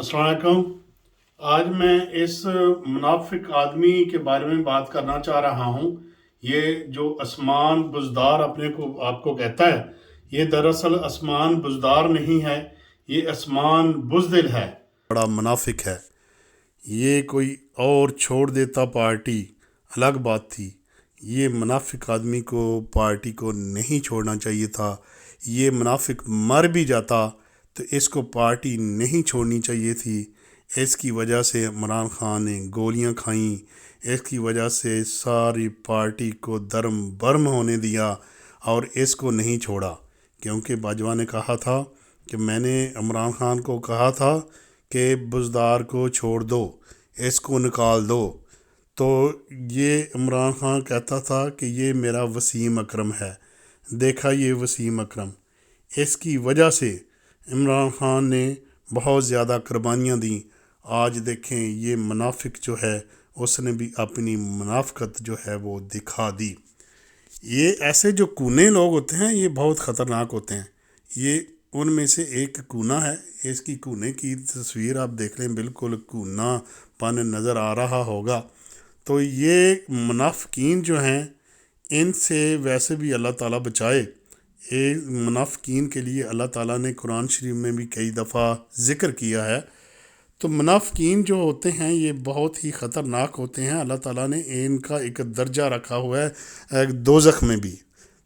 अस्सलाम वालेकुम। आज मैं इस मुनाफिक आदमी के बारे में बात करना चाह रहा हूँ। ये जो आसमान बुज़दार अपने को आपको कहता है, ये दरअसल आसमान बुज़दार नहीं है, ये आसमान बुज़दिल है। बड़ा मुनाफिक है। ये कोई और छोड़ देता पार्टी अलग बात थी। ये मुनाफिक आदमी को पार्टी को नहीं छोड़ना चाहिए था। ये मुनाफिक मर भी जाता तो इसको पार्टी नहीं छोड़नी चाहिए थी। इसकी वजह से इमरान खान ने गोलियां खाईं। इसकी वजह से सारी पार्टी को दरम बरम होने दिया और इसको नहीं छोड़ा, क्योंकि बाजवा ने कहा था कि मैंने इमरान खान को कहा था कि बुज़दार को छोड़ दो, इसको निकाल दो। तो ये इमरान खान कहता था कि ये मेरा वसीम अकरम है। देखा ये वसीम अकरम, इसकी वजह से इमरान खान ने बहुत ज़्यादा कुर्बानियाँ दी। आज देखें ये मुनाफिक जो है उसने भी अपनी मुनाफिकत जो है वो दिखा दी। ये ऐसे जो कूने लोग होते हैं ये बहुत ख़तरनाक होते हैं। ये उनमें से एक कूना है। इसकी कूने की तस्वीर आप देख लें, बिल्कुल कूनापन नज़र आ रहा होगा। तो ये मुनाफिकीन जो हैं इनसे वैसे भी अल्लाह ताला बचाए। ये मुनाफिकीन के लिए अल्लाह ताला ने कुरान शरीफ में भी कई दफ़ा ज़िक्र किया है। तो मुनाफिकीन जो होते हैं ये बहुत ही ख़तरनाक होते हैं। अल्लाह ताला ने इनका एक दर्जा रखा हुआ है दोज़ख में भी।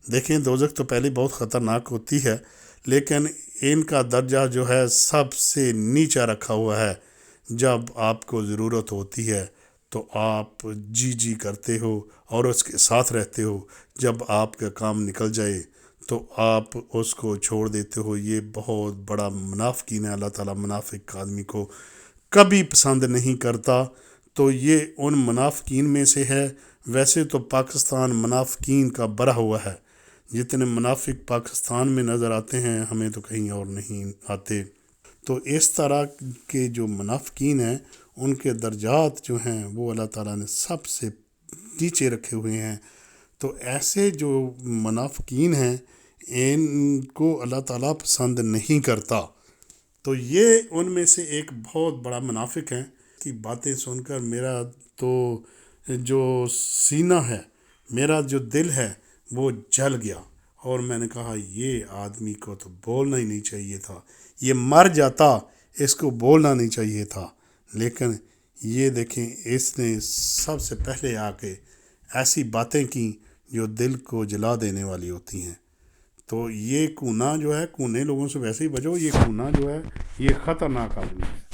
देखें दोज़ख तो पहले बहुत ख़तरनाक होती है, लेकिन इनका दर्जा जो है सबसे नीचा रखा हुआ है। जब आपको ज़रूरत होती है तो आप जी जी करते हो और उसके साथ रहते हो। जब आपका काम निकल जाए तो आप उसको छोड़ देते हो। ये बहुत बड़ा मुनाफिकीन है। अल्लाह ताला मुनाफिक आदमी को कभी पसंद नहीं करता। तो ये उन मुनाफिकीन में से है। वैसे तो पाकिस्तान मुनाफिकीन का भरा हुआ है। जितने मुनाफिक पाकिस्तान में नज़र आते हैं हमें तो कहीं और नहीं आते। तो इस तरह के जो मुनाफिकीन हैं उनके दर्जात जो हैं वो अल्लाह ताला ने सबसे नीचे रखे हुए हैं। तो ऐसे जो मुनाफिकीन हैं इनको अल्लाह ताला पसंद नहीं करता। तो ये उनमें से एक बहुत बड़ा मुनाफिक है कि बातें सुनकर मेरा तो जो सीना है, मेरा जो दिल है वो जल गया। और मैंने कहा ये आदमी को तो बोलना ही नहीं चाहिए था। ये मर जाता, इसको बोलना नहीं चाहिए था। लेकिन ये देखें इसने सबसे पहले आके ऐसी बातें की जो दिल को जला देने वाली होती हैं। तो ये कूना जो है, कूने लोगों से वैसे ही बचो। ये कूना जो है ये ख़तरनाक आदमी है।